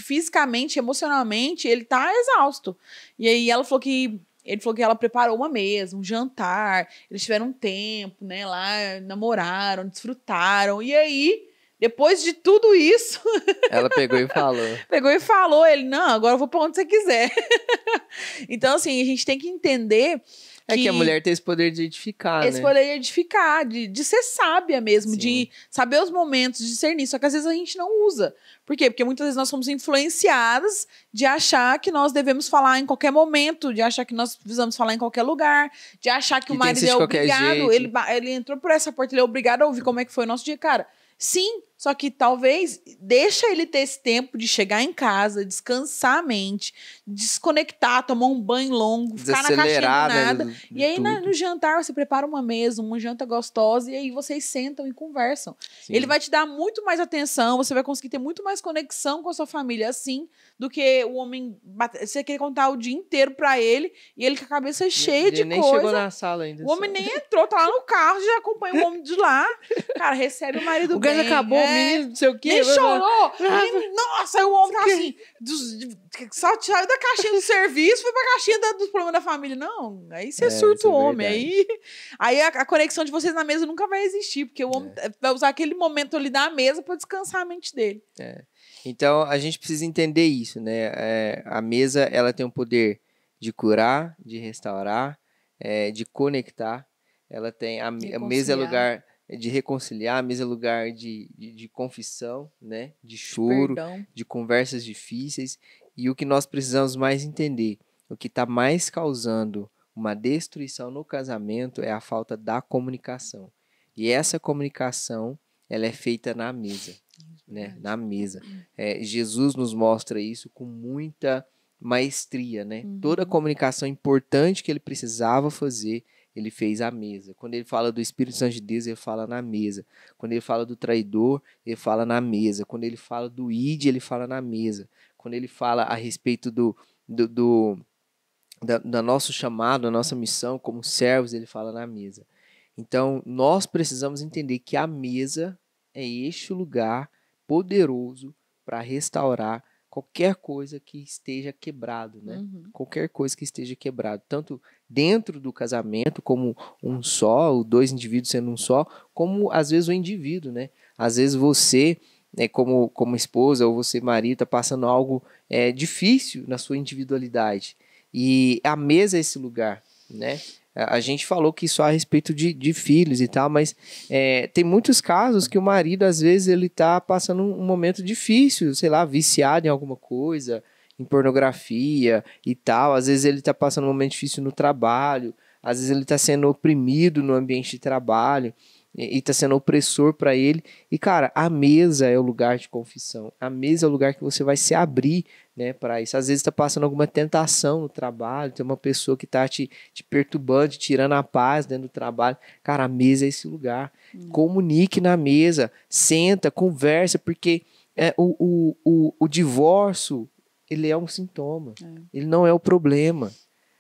fisicamente, emocionalmente, ele tá exausto. E aí ele falou que ela preparou uma mesa, um jantar, eles tiveram um tempo, né? Lá namoraram, desfrutaram, e aí... Depois de tudo isso... Ela pegou e falou. Ele, não, agora eu vou pra onde você quiser. Então, assim, a gente tem que entender... que a mulher tem esse poder de edificar, esse poder de edificar, de ser sábia mesmo, de saber os momentos, de discernir. Só que às vezes a gente não usa. Por quê? Porque muitas vezes nós somos influenciadas de achar que nós devemos falar em qualquer momento, de achar que nós precisamos falar em qualquer lugar, de achar que o marido é obrigado. Ele entrou por essa porta, ele é obrigado a ouvir como é que foi o nosso dia. Cara, sim, só que talvez deixa ele ter esse tempo de chegar em casa, descansar a mente, desconectar, tomar um banho longo, ficar na caixinha do nada. E aí no jantar você prepara uma mesa, uma janta gostosa, e aí vocês sentam e conversam. Sim. Ele vai te dar muito mais atenção, você vai conseguir ter muito mais conexão com a sua família assim, do que o homem você quer contar o dia inteiro pra ele, e ele com a cabeça cheia de nem coisa. Chegou na sala ainda. O homem nem entrou, tá lá no carro, já acompanha o homem de lá. Cara, recebe o marido bem. O gás acabou, o menino, não sei o quê. Nem chorou. Nossa, aí o homem tá assim, só saiu da caixinha do serviço, foi pra caixinha dos problemas da família. Não, aí você surta o homem. Aí a conexão de vocês na mesa nunca vai existir, porque o homem vai usar aquele momento ali da mesa pra descansar a mente dele. Então, a gente precisa entender isso, né? A mesa, ela tem o poder de curar, de restaurar, de conectar. Ela tem a mesa é lugar de reconciliar, a mesa é lugar de confissão, né? De choro, de conversas difíceis. E o que nós precisamos mais entender, o que está mais causando uma destruição no casamento é a falta da comunicação. E essa comunicação ela é feita na mesa, né? Na mesa. Jesus nos mostra isso com muita maestria, né? Toda a comunicação importante que ele precisava fazer, ele fez à mesa. Quando ele fala do Espírito Santo de Deus, ele fala na mesa. Quando ele fala do traidor, ele fala na mesa. Quando ele fala do ide, ele fala na mesa. Quando ele fala a respeito da nosso chamado, da nossa missão como servos, ele fala na mesa. Então, nós precisamos entender que a mesa é este lugar poderoso para restaurar qualquer coisa que esteja quebrado, né? Qualquer coisa que esteja quebrado, tanto dentro do casamento, como um só, ou dois indivíduos sendo um só, como às vezes o indivíduo, né? Às vezes você, como esposa, ou você marido, está passando algo difícil na sua individualidade. E a mesa é esse lugar, né? A gente falou que só a respeito de filhos e tal, mas tem muitos casos que o marido, às vezes, ele tá passando um momento difícil, sei lá, viciado em alguma coisa, em pornografia e tal. Às vezes ele tá passando um momento difícil no trabalho, às vezes ele tá sendo oprimido no ambiente de trabalho e tá sendo opressor para ele. E, cara, a mesa é o lugar de confissão. A mesa é o lugar que você vai se abrir, né, para isso. Às vezes está passando alguma tentação no trabalho, tem uma pessoa que está te perturbando, te tirando a paz dentro do trabalho. Cara, a mesa é esse lugar. Comunique na mesa, senta, conversa, porque o divórcio, ele é um sintoma, ele não é o problema,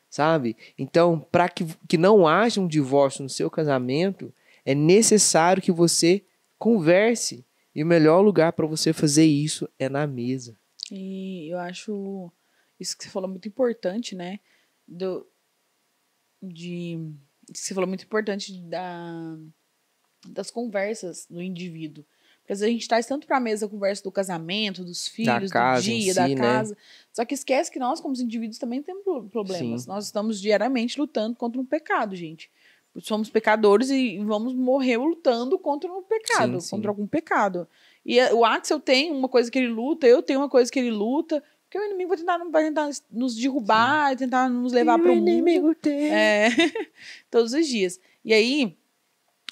sabe? Então, para que não haja um divórcio no seu casamento, é necessário que você converse. E o melhor lugar para você fazer isso é na mesa. E eu acho isso que você falou muito importante, né? Você falou muito importante das conversas do indivíduo. Porque às vezes a gente traz tanto para a mesa a conversa do casamento, dos filhos, do dia, da casa. Né? Só que esquece que nós, como indivíduos, também temos problemas. Sim. Nós estamos diariamente lutando contra um pecado, gente. Somos pecadores e vamos morrer lutando contra um pecado, contra algum pecado. E o Axel tem uma coisa que ele luta, eu tenho uma coisa que ele luta, porque o inimigo vai tentar nos derrubar, sim, tentar nos levar para o mundo. O inimigo tem. Todos os dias. E aí,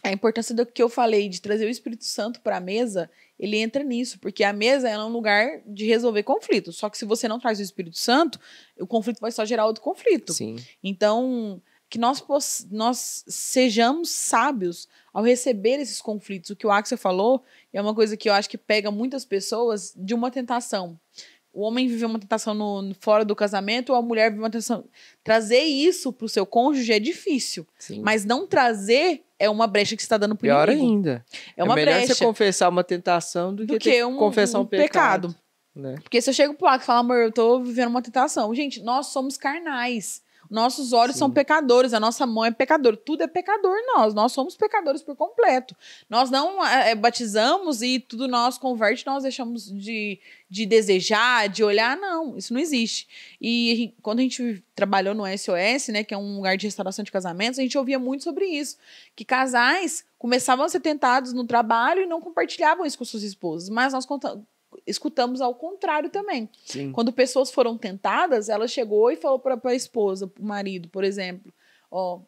a importância do que eu falei de trazer o Espírito Santo para a mesa, ele entra nisso, porque a mesa é um lugar de resolver conflitos. Só que se você não traz o Espírito Santo, o conflito vai só gerar outro conflito. Sim. Então, que nós sejamos sábios ao receber esses conflitos. O que o Axel falou é uma coisa que eu acho que pega muitas pessoas de uma tentação. O homem vive uma tentação fora do casamento, ou a mulher vive uma tentação. Trazer isso para o seu cônjuge é difícil. Sim. Mas não trazer é uma brecha que você está dando para o inimigo. Pior ainda. É uma melhor brecha. Você confessar uma tentação do que confessar um pecado. Né? Porque se eu chego pro Axel e falo, amor, eu tô vivendo uma tentação. Gente, nós somos carnais. Nossos olhos, sim, são pecadores, a nossa mão é pecadora, tudo é pecador nós somos pecadores por completo. Nós não batizamos e tudo nós converte, nós deixamos de desejar, de olhar, não, isso não existe. E quando a gente trabalhou no SOS, né, que é um lugar de restauração de casamentos, a gente ouvia muito sobre isso, que casais começavam a ser tentados no trabalho e não compartilhavam isso com suas esposas, mas nós escutamos ao contrário também. Sim. Quando pessoas foram tentadas, ela chegou e falou para a esposa, para o marido, por exemplo,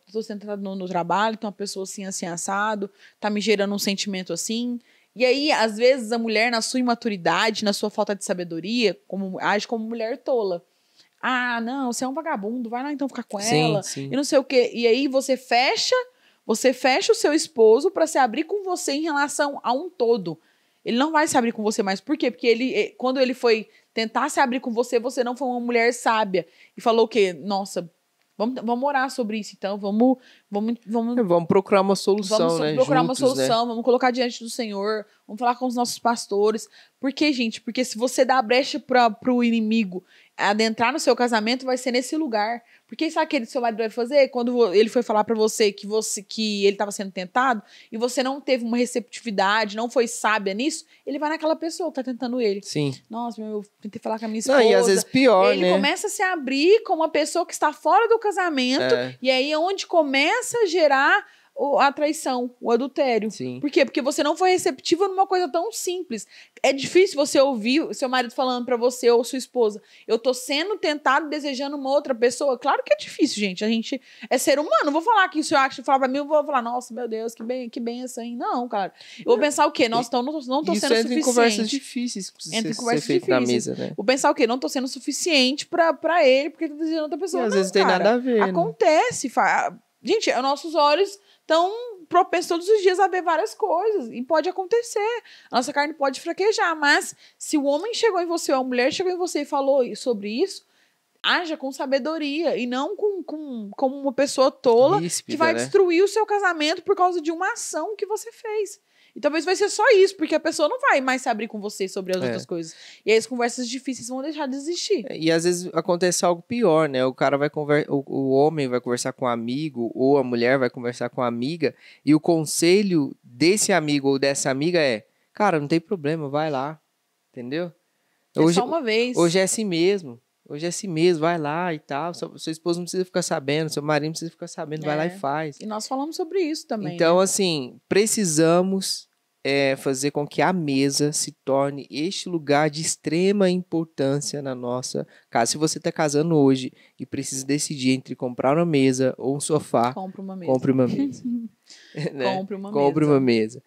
estou sendo tentada no trabalho, tem uma pessoa assim, assim, assado, tá me gerando um sentimento assim. E aí, às vezes, a mulher, na sua imaturidade, na sua falta de sabedoria, age como mulher tola. Ah, não, você é um vagabundo, vai lá então ficar com ela, sim. E não sei o quê. E aí você fecha o seu esposo para se abrir com você em relação a um todo. Ele não vai se abrir com você mais. Por quê? Porque quando ele foi tentar se abrir com você, você não foi uma mulher sábia. E falou o quê? Nossa, vamos orar sobre isso, então. Vamos procurar uma solução, vamos procurar uma solução, né? Vamos colocar diante do Senhor, vamos falar com os nossos pastores. Por quê, gente? Porque se você dá a brecha para o inimigo adentrar no seu casamento, vai ser nesse lugar. Porque sabe o que seu marido vai fazer? Quando ele foi falar pra você que ele estava sendo tentado e você não teve uma receptividade, não foi sábia nisso, ele vai naquela pessoa que tá tentando ele. Sim. Nossa, eu tentei falar com a minha esposa. Não, e às vezes pior, ele começa a se abrir com uma pessoa que está fora do casamento e aí é onde começa a gerar a traição, o adultério. Sim. Por quê? Porque você não foi receptiva numa coisa tão simples. É difícil você ouvir seu marido falando pra você ou sua esposa, eu tô sendo tentado desejando uma outra pessoa. Claro que é difícil, gente. A gente é ser humano. Não vou falar que se o Axel falar pra mim, eu vou falar, nossa, meu Deus, que bem assim. Não, cara. Eu vou pensar o quê? Nossa, então não tô sendo suficiente. Em conversas difíceis. Entre conversas difíceis. Na mesa, né? Vou pensar o quê? Não tô sendo suficiente pra ele, porque tá desejando outra pessoa. E às não, vezes tem cara. nada a ver. Acontece. Gente, os nossos olhos estão propensos todos os dias a ver várias coisas. E pode acontecer. A nossa carne pode fraquejar. Mas se o homem chegou em você ou a mulher chegou em você e falou sobre isso, haja com sabedoria. E não como uma pessoa tola Ríspida, que vai né? destruir o seu casamento por causa de uma ação que você fez. E talvez vai ser só isso, porque a pessoa não vai mais se abrir com você sobre as outras coisas. E aí as conversas difíceis vão deixar de existir. E às vezes acontece algo pior, né? O cara vai o homem vai conversar com um amigo, ou a mulher vai conversar com a amiga, e o conselho desse amigo ou dessa amiga é, cara, não tem problema, vai lá. Entendeu? Hoje, só uma vez. Hoje é assim mesmo. Hoje é assim mesmo, vai lá e tal. Seu esposo não precisa ficar sabendo, seu marido não precisa ficar sabendo, vai lá e faz. E nós falamos sobre isso também. Então, né? assim, precisamos fazer com que a mesa se torne este lugar de extrema importância na nossa casa. Se você está casando hoje e precisa decidir entre comprar uma mesa ou um sofá, compre uma mesa. Compre uma mesa. Né? Compre uma mesa.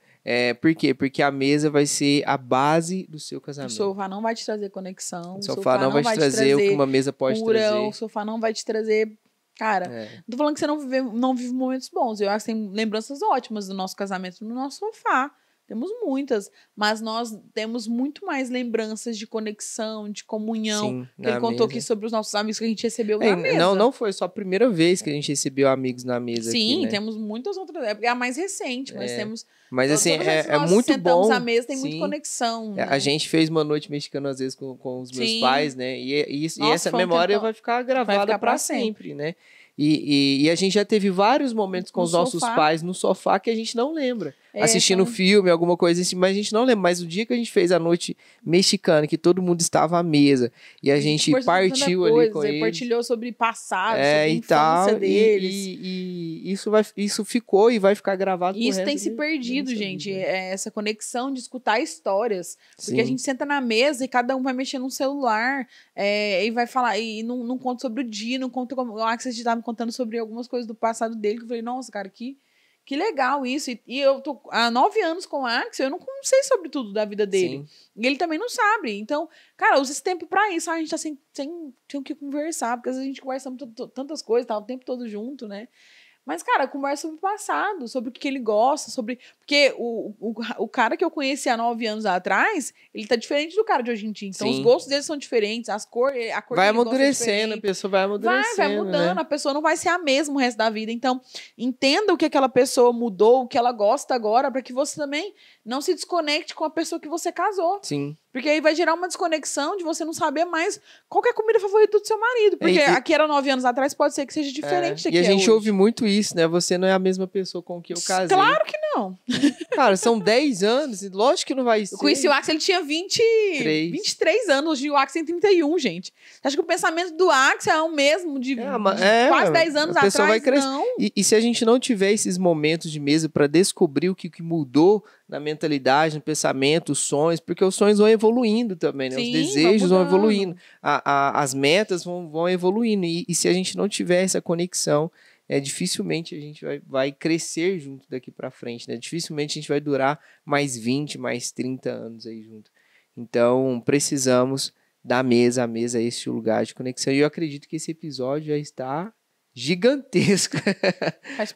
Por quê? Porque a mesa vai ser a base do seu casamento. O sofá não vai te trazer conexão. O sofá não vai te trazer o que uma mesa pode trazer. O sofá não vai te trazer... Cara, não tô falando que você não vive momentos bons. Eu acho que tem lembranças ótimas do nosso casamento no nosso sofá. Temos muitas, mas nós temos muito mais lembranças de conexão, de comunhão. Sim, que ele contou aqui sobre os nossos amigos que a gente recebeu na mesa. Não foi só a primeira vez que a gente recebeu amigos na mesa. Sim, aqui, né? temos muitas outras. É a mais recente, mas temos. Mas assim, é nós muito sentamos bom. à mesa, tem muita conexão. Né? A gente fez uma noite mexicana às vezes com os meus pais, né? E essa memória vai ficar gravada para sempre, né? E a gente já teve vários momentos com os nossos pais no sofá que a gente não lembra. Assistindo filme, alguma coisa assim, mas a gente não lembra. Mas o dia que a gente fez a noite mexicana, que todo mundo estava à mesa, e a gente partiu ali com eles. Partilhou sobre passado, sobre a infância deles. E isso ficou e vai ficar gravado. E isso tem se perdido, gente. Essa conexão de escutar histórias. Porque a gente senta na mesa e cada um vai mexer no celular e vai falar, e não conta sobre o dia, não conta como. O Axel estava me contando sobre algumas coisas do passado dele, que eu falei, nossa, cara, que legal isso. E eu tô há 9 anos com o Axel, eu não sei sobre tudo da vida dele. Sim. E ele também não sabe. Então, cara, usa esse tempo pra isso. A gente tá sem o que conversar, porque às vezes a gente conversa tantas coisas, tá o tempo todo junto, né? Mas, cara, conversa sobre o passado, sobre o que ele gosta, sobre... Porque o cara que eu conheci há 9 anos atrás, ele tá diferente do cara de hoje em dia. Então, os gostos dele são diferentes, a cor vai amadurecendo, a pessoa vai amadurecendo. Vai mudando, né? A pessoa não vai ser a mesma o resto da vida. Então, entenda o que aquela pessoa mudou, o que ela gosta agora, para que você também não se desconecte com a pessoa que você casou. Sim. Porque aí vai gerar uma desconexão de você não saber mais qual que é a comida favorita do seu marido. Porque aqui era 9 anos atrás, pode ser que seja diferente daqui. E a gente ouve muito isso, né? Você não é a mesma pessoa com que eu casei. Claro que não. Cara, são 10 anos e lógico que não vai ser. Eu conheci o Axel, ele tinha 23 anos. Hoje o Axel tem 31, gente. Acho que o pensamento do Axel é o mesmo de quase 10 anos atrás, vai crescer. Não. E se a gente não tiver esses momentos de mesa para descobrir o que mudou na mentalidade, no pensamento, os sonhos, porque os sonhos vão evoluindo também, né? Sim, os desejos vão evoluindo, as metas vão evoluindo, e se a gente não tiver essa conexão, dificilmente a gente vai crescer junto daqui para frente, né? Dificilmente a gente vai durar mais 20, mais 30 anos aí junto. Então, precisamos da mesa, a mesa é esse lugar de conexão, e eu acredito que esse episódio já está gigantesco,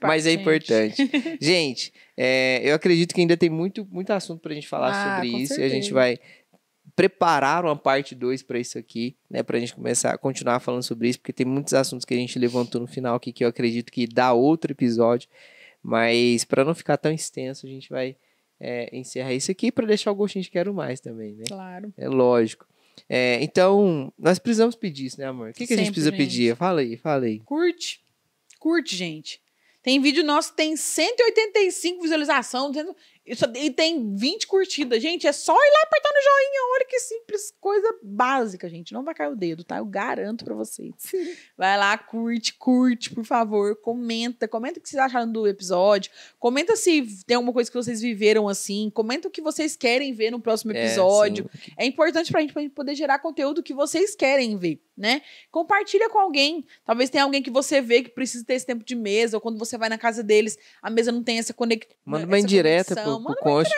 mas é importante. Gente, eu acredito que ainda tem muito assunto pra gente falar sobre isso, certeza. E a gente vai preparar uma parte 2 para isso aqui, né, pra gente começar a continuar falando sobre isso, porque tem muitos assuntos que a gente levantou no final aqui que eu acredito que dá outro episódio, mas para não ficar tão extenso, a gente vai encerrar isso aqui para deixar o gostinho de quero mais também, né? Claro. É lógico. Então, nós precisamos pedir isso, né, amor? O que a gente precisa pedir? Fala aí. Curte, gente. Tem vídeo nosso que tem 185 visualizações e tem 20 curtidas. Gente, é só ir lá apertar no joinha. Olha que simples, coisa básica, gente. Não vai cair o dedo, tá? Eu garanto pra vocês. Vai lá, curte, por favor. Comenta o que vocês acharam do episódio. Comenta se tem alguma coisa que vocês viveram assim. Comenta o que vocês querem ver no próximo episódio. É importante pra gente poder gerar conteúdo que vocês querem ver, né? Compartilha com alguém. Talvez tenha alguém que você vê que precisa ter esse tempo de mesa, ou quando você vai na casa deles, a mesa não tem essa conexão. Manda uma indireta pro cônjuge.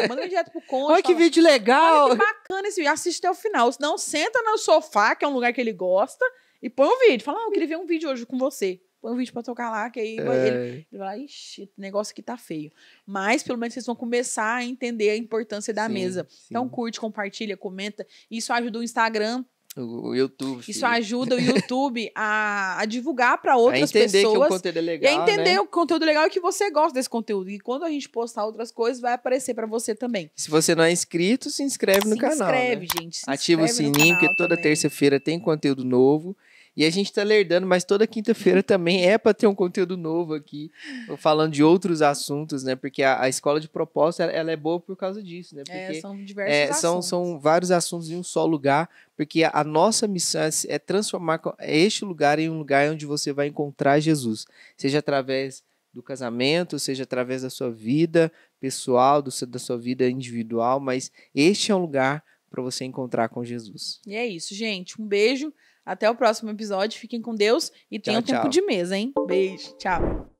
Manda uma indireta pro cônjuge. Olha que vídeo legal! Olha que bacana esse vídeo. Assiste até o final. Senão, senta no sofá, que é um lugar que ele gosta, e põe um vídeo. Fala, eu queria ver um vídeo hoje com você. Põe um vídeo pra tocar lá, que aí ele vai, ixi, o negócio aqui tá feio. Mas, pelo menos, vocês vão começar a entender a importância da mesa. Sim. Então, curte, compartilha, comenta. Isso ajuda o Instagram. O YouTube. Isso ajuda o YouTube a divulgar para outras pessoas. A entender que o conteúdo é legal, e a entender o conteúdo legal e que você gosta desse conteúdo. E quando a gente postar outras coisas, vai aparecer para você também. Se você não é inscrito, se inscreve no canal. Se inscreve, gente. Ativa o sininho, porque toda terça-feira tem conteúdo novo. E a gente tá lerdando, mas toda quinta-feira também é para ter um conteúdo novo aqui, falando de outros assuntos, né? Porque a escola de propósito, ela é boa por causa disso, né? Porque são diversos assuntos. São vários assuntos em um só lugar, porque a nossa missão é transformar este lugar em um lugar onde você vai encontrar Jesus. Seja através do casamento, seja através da sua vida pessoal, da sua vida individual, mas este é um lugar para você encontrar com Jesus. E é isso, gente. Um beijo. Até o próximo episódio. Fiquem com Deus e tenham tempo de mesa, hein? Beijo. Tchau.